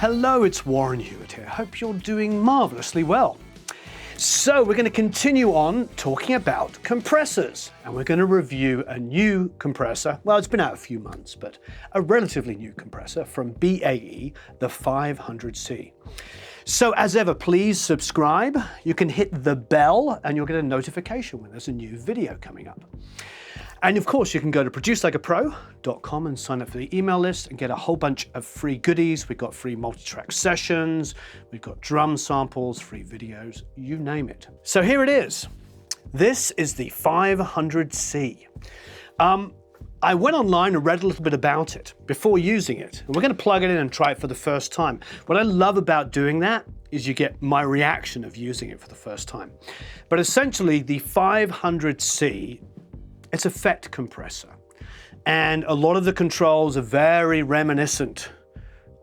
Hello, it's Warren Huart here. Hope you're doing marvelously well. So we're going to continue on talking about compressors, and we're going to review a new compressor. Well, it's been out a few months, but a relatively new compressor from BAE, the 500C. So as ever, please subscribe. You can hit the bell and you'll get a notification when there's a new video coming up. And of course, you can go to producelikeapro.com and sign up for the email list and get a whole bunch of free goodies. We've got free multi-track sessions, we've got drum samples, free videos, you name it. So here it is. This is the 500C. I went online and read a little bit about it before using it. And we're going to plug it in and try it for the first time. What I love about doing that is you get my reaction of using it for the first time. But essentially, the 500C, it's a FET compressor. And a lot of the controls are very reminiscent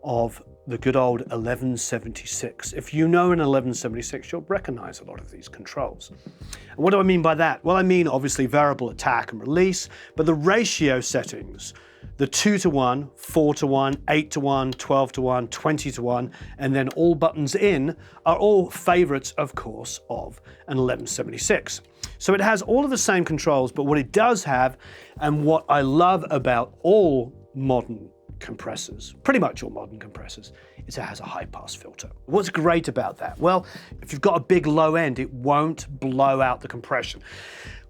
of the good old 1176. If you know an 1176, you'll recognize a lot of these controls. And what do I mean by that? Well, I mean obviously variable attack and release, but the ratio settings, the 2-to-1, 4-to-1, 8-to-1, 12-to-1, 20-to-1, and then all buttons in are all favorites, of course, of an 1176. So it has all of the same controls, but what it does have, and what I love about all modern compressors, pretty much all modern compressors, is it has a high pass filter. What's great about that? Well, if you've got a big low end, it won't blow out the compression.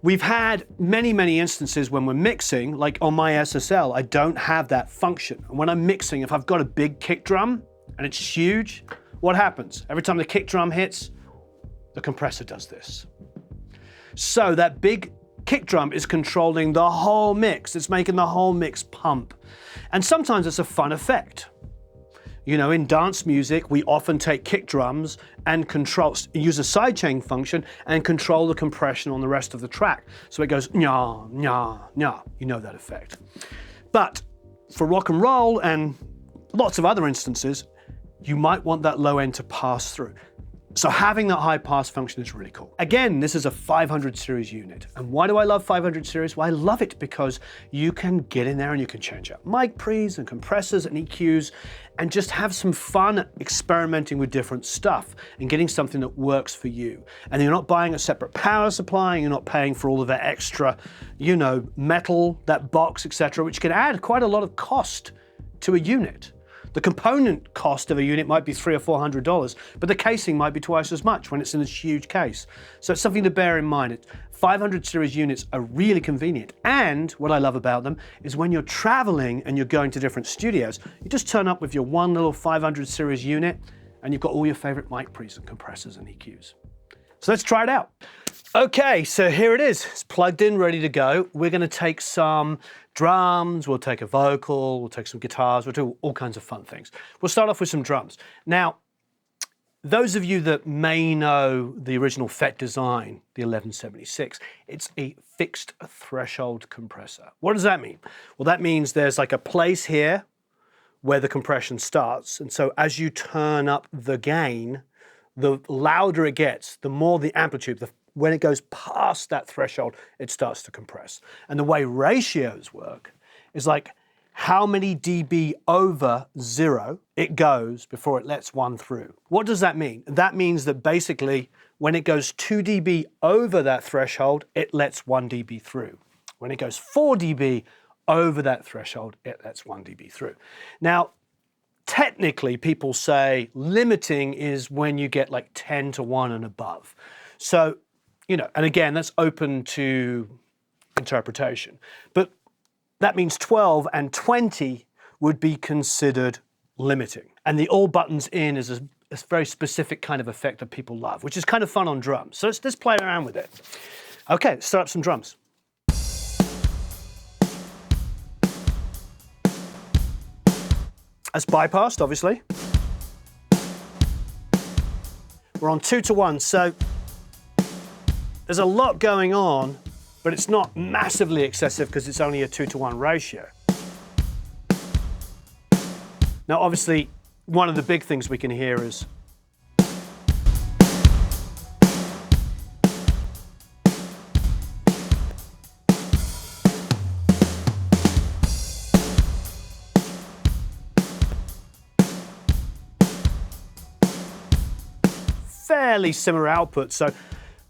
We've had many instances when we're mixing, like on my SSL, I don't have that function. And when I'm mixing, if I've got a big kick drum and it's huge, what happens? Every time the kick drum hits, the compressor does this. So that big kick drum is controlling the whole mix. It's making the whole mix pump. And sometimes it's a fun effect. You know, in dance music, we often take kick drums and use a sidechain function and control the compression on the rest of the track. So it goes nya, nya, nya. You know that effect. But for rock and roll and lots of other instances, you might want that low end to pass through. So having that high pass function is really cool. Again, this is a 500 series unit. And why do I love 500 series? Well, I love it because you can get in there and you can change out mic pre's and compressors and EQs and just have some fun experimenting with different stuff and getting something that works for you. And you're not buying a separate power supply, and you're not paying for all of that extra, you know, metal, that box, etc., which can add quite a lot of cost to a unit. The component cost of a unit might be $300 or $400, but the casing might be twice as much when it's in this huge case. So it's something to bear in mind. 500 series units are really convenient. And what I love about them is when you're traveling and you're going to different studios, you just turn up with your one little 500 series unit and you've got all your favorite mic pre's and compressors and EQs. So let's try it out. Okay, so here it is. It's plugged in, ready to go. We're going to take some drums, we'll take a vocal, we'll take some guitars, we'll do all kinds of fun things. We'll start off with some drums. Now, those of you that may know the original FET design, the 1176, it's a fixed threshold compressor. What does that mean? Well, that means there's like a place here where the compression starts. And so as you turn up the gain, the louder it gets, the more the amplitude, when it goes past that threshold, it starts to compress. And the way ratios work is like how many dB over 0 it goes before it lets one through. What does that mean? That means that basically when it goes 2 dB over that threshold, it lets 1 dB through. When it goes 4 dB over that threshold, it lets 1 dB through. Now, technically, people say limiting is when you get like 10-to-1 and above. So, you know, and again, that's open to interpretation. But that means 12 and 20 would be considered limiting. And the all buttons in is a very specific kind of effect that people love, which is kind of fun on drums. So let's play around with it. Okay, let's start up some drums. That's bypassed, obviously. We're on 2-to-1, so there's a lot going on, but it's not massively excessive because it's only a 2-to-1 ratio. Now, obviously, one of the big things we can hear is fairly similar output. So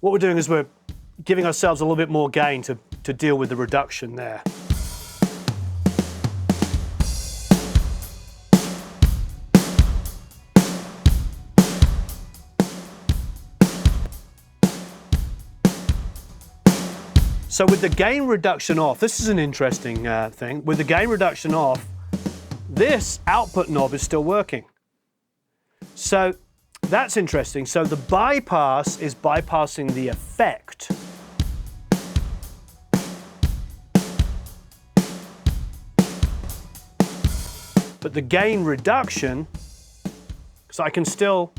what we're doing is we're giving ourselves a little bit more gain to deal with the reduction there. So with the gain reduction off, this is an interesting thing. With the gain reduction off, this output knob is still working. So that's interesting. So the bypass is bypassing the effect. But the gain reduction, so I can still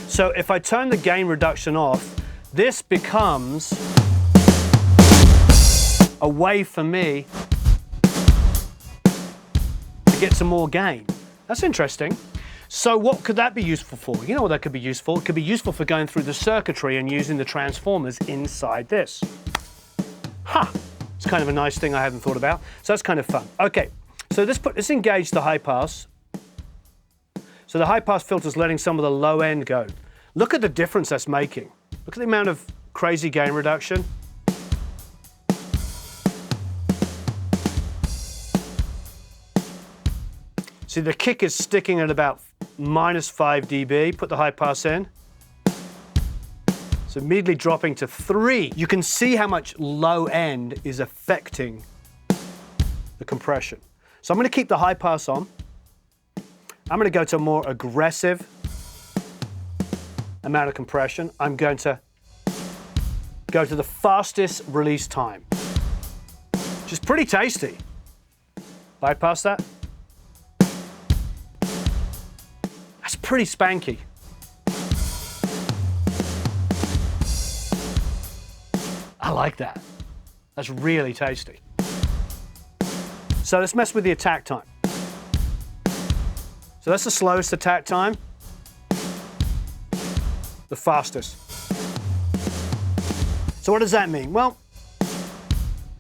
so if I turn the gain reduction off, this becomes a way for me to get some more gain. That's interesting. So what could that be useful for? You know what that could be useful? It could be useful for going through the circuitry and using the transformers inside this. It's kind of a nice thing I hadn't thought about. So that's kind of fun. Okay, so let's engage the high pass. So the high pass filter is letting some of the low end go. Look at the difference that's making. Look at the amount of crazy gain reduction. See, the kick is sticking at about -5 dB. Put the high pass in. So immediately dropping to 3. You can see how much low end is affecting the compression. So I'm going to keep the high pass on. I'm going to go to a more aggressive amount of compression. I'm going to go to the fastest release time, which is pretty tasty. Bypass that. That's pretty spanky. I like that. That's really tasty. So let's mess with the attack time. So that's the slowest attack time. The fastest. So what does that mean? Well,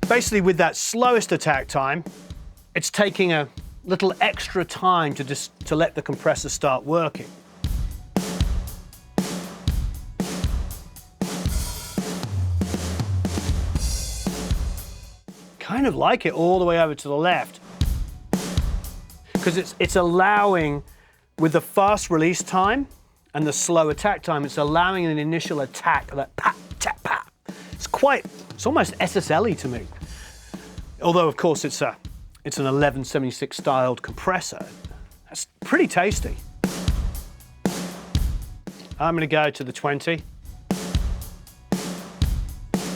basically with that slowest attack time, it's taking a little extra time to let the compressor start working. Kind of like it all the way over to the left, because it's allowing, with the fast release time and the slow attack time, it's allowing an initial attack, that pat, tap, pat. It's almost SSL-y to me. Although, of course, it's an 1176 styled compressor. That's pretty tasty. I'm going to go to the 20.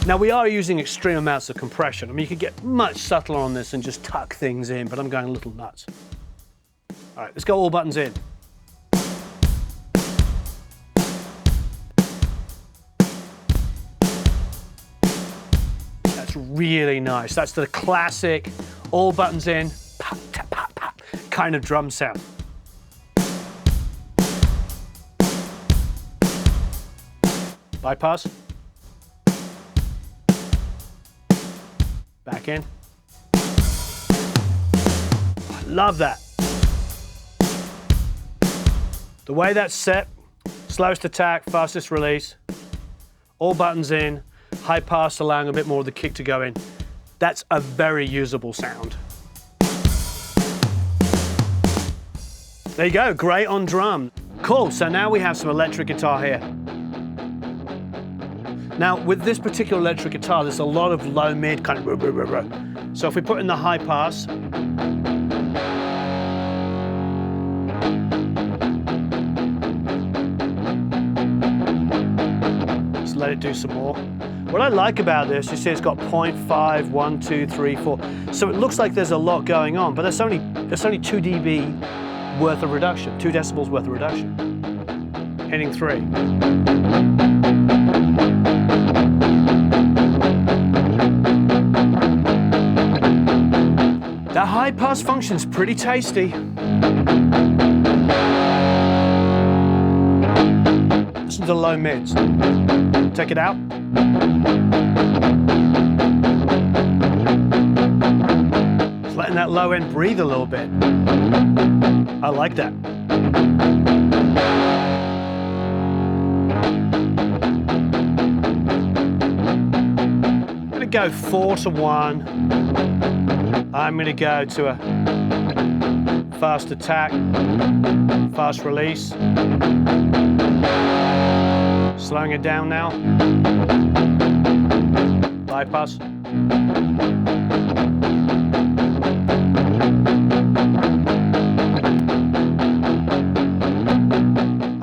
Now, we are using extreme amounts of compression. I mean, you could get much subtler on this and just tuck things in, but I'm going a little nuts. All right, let's go all buttons in. That's really nice. That's the classic all buttons in, pat, tap, pat, pat, kind of drum sound. Bypass. Back in. I love that. The way that's set, slowest attack, fastest release, all buttons in, high pass allowing a bit more of the kick to go in. That's a very usable sound. There you go, great on drum. Cool, so now we have some electric guitar here. Now, with this particular electric guitar, there's a lot of low mid kind of. So if we put in the high pass, let's let it do some more. What I like about this, you see it's got 0.5, 1, 2, 3, 4. So it looks like there's a lot going on, but that's only 2 dB worth of reduction, 2 decibels worth of reduction. Hitting 3. That high pass function's pretty tasty. Listen to the low mids. Take it out. letting that low end breathe a little bit. I like that. I'm gonna go 4 to 1. I'm gonna go to a fast attack, fast release. Slowing it down now. Bypass.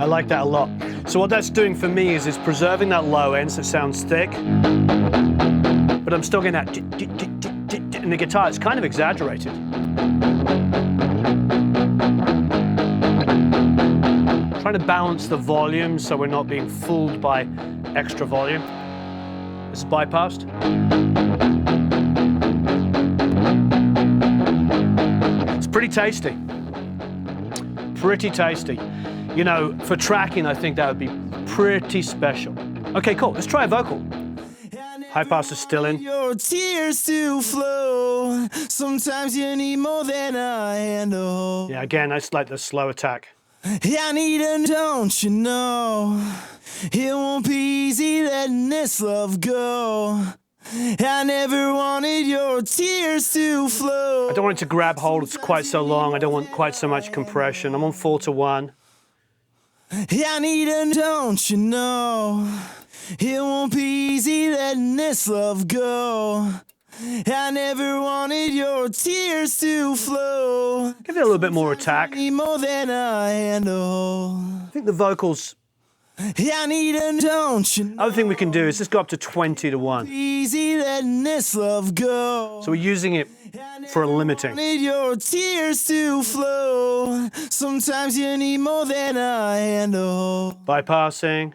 I like that a lot. So what that's doing for me is it's preserving that low end so it sounds thick, but I'm still getting that in the guitar. It's kind of exaggerated. Trying to balance the volume so we're not being fooled by extra volume. This is bypassed. It's pretty tasty. Pretty tasty. You know, for tracking, I think that would be pretty special. Okay, cool. Let's try a vocal. High pass is still in. Your tears to flow. Sometimes you need more than a handle. Yeah, again, that's like the slow attack. I need and don't you know, it won't be easy letting this love go. I never wanted your tears to flow. I don't want it to grab hold. It's quite so long. I don't want quite so much compression. I'm on 4 to 1. I need and don't you know, it won't be easy letting this love go. I never wanted your tears to flow. Give it a little bit more attack. Need more than a handle. I think the vocals. I need and don't you know. Other thing we can do is just go up to 20 to 1. Easy letting this love go. So we're using it for a limiting. Need your tears to flow. Sometimes you need more than a handle. Bypassing.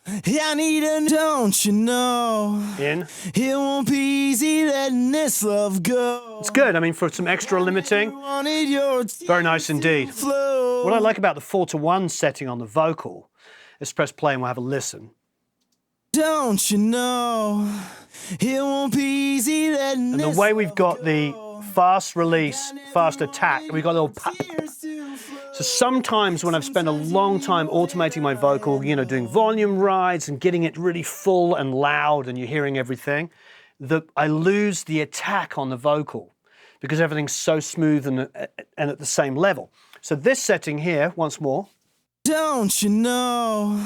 I need and don't you know, In. it won't be easy letting this love go. It's good. I mean, for some extra limiting, very nice indeed. What I like about the 4 to 1 setting on the vocal, let's press play and we'll have a listen. Don't you know, it won't be easy letting And the way we've got the fast release, fast attack, we've got a little pop. So sometimes when I've spent a long time automating my vocal, you know, doing volume rides and getting it really full and loud and you're hearing everything, I lose the attack on the vocal because everything's so smooth and at the same level. So this setting here, once more. Don't you know,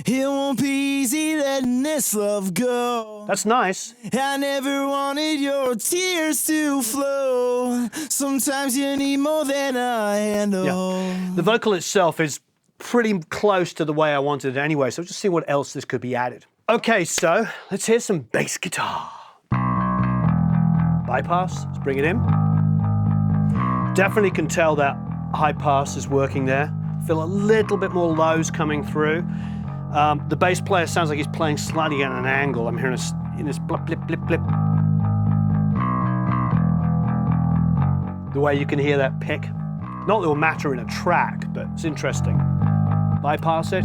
it won't be easy letting this love go. That's nice. I never wanted your tears to flow. Sometimes you need more than a handle. Yeah. The vocal itself is pretty close to the way I wanted it anyway, so just see what else this could be added. Okay, so let's hear some bass guitar. Bypass, let's bring it in. Definitely can tell that high pass is working there. Feel a little bit more lows coming through. The bass player sounds like he's playing slightly at an angle. I'm hearing this blip, blip, blip, blip. The way you can hear that pick. Not that it will matter in a track, but it's interesting. Bypass it.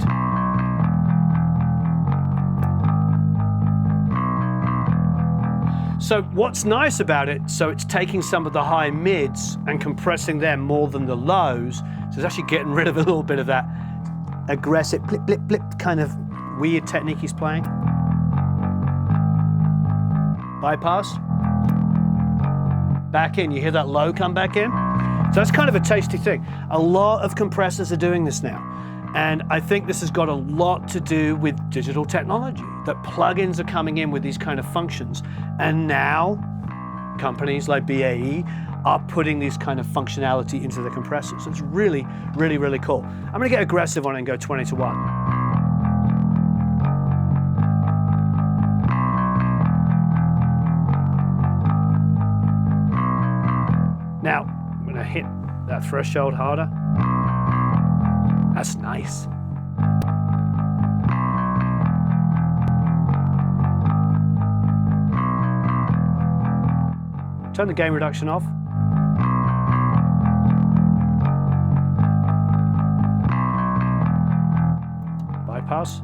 So what's nice about it, so it's taking some of the high mids and compressing them more than the lows. So it's actually getting rid of a little bit of that aggressive blip, blip, blip kind of weird technique he's playing. Bypass. Back in, you hear that low come back in? So that's kind of a tasty thing. A lot of compressors are doing this now. And I think this has got a lot to do with digital technology, that plugins are coming in with these kind of functions. And now companies like BAE are putting these kind of functionality into the compressors. So it's really, really, really cool. I'm gonna get aggressive on it and go 20 to 1. Now, I'm gonna hit that threshold harder. That's nice. Turn the gain reduction off. Bypass.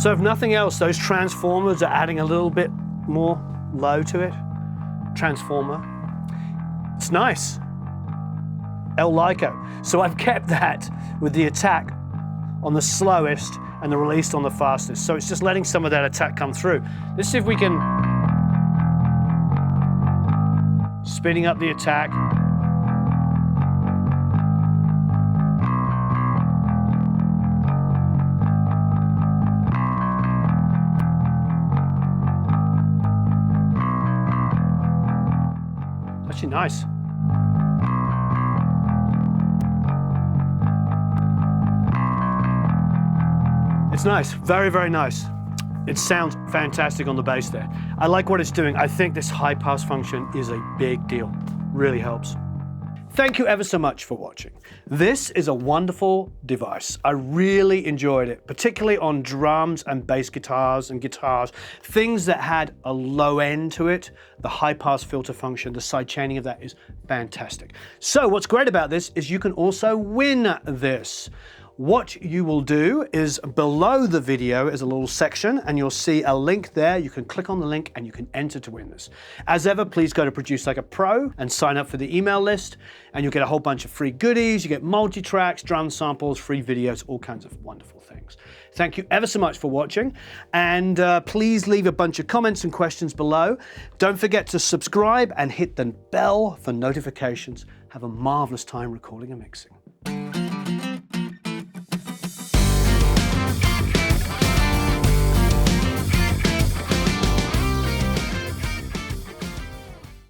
So if nothing else, those transformers are adding a little bit more low to it. Transformer. It's nice. El Lyco. So I've kept that with the attack on the slowest and the release on the fastest. So it's just letting some of that attack come through. Let's see if we can speeding up the attack. Actually nice. It's nice, very, very nice. It sounds fantastic on the bass there. I like what it's doing. I think this high pass function is a big deal. Really helps. Thank you ever so much for watching. This is a wonderful device. I really enjoyed it, particularly on drums and bass guitars and guitars, things that had a low end to it. The high pass filter function, the side chaining of that is fantastic. So what's great about this is you can also win this. What you will do is below the video is a little section and you'll see a link there. You can click on the link and you can enter to win this. As ever, please go to Produce Like a Pro and sign up for the email list and you'll get a whole bunch of free goodies. You get multi-tracks, drum samples, free videos, all kinds of wonderful things. Thank you ever so much for watching and please leave a bunch of comments and questions below. Don't forget to subscribe and hit the bell for notifications. Have a marvelous time recording and mixing.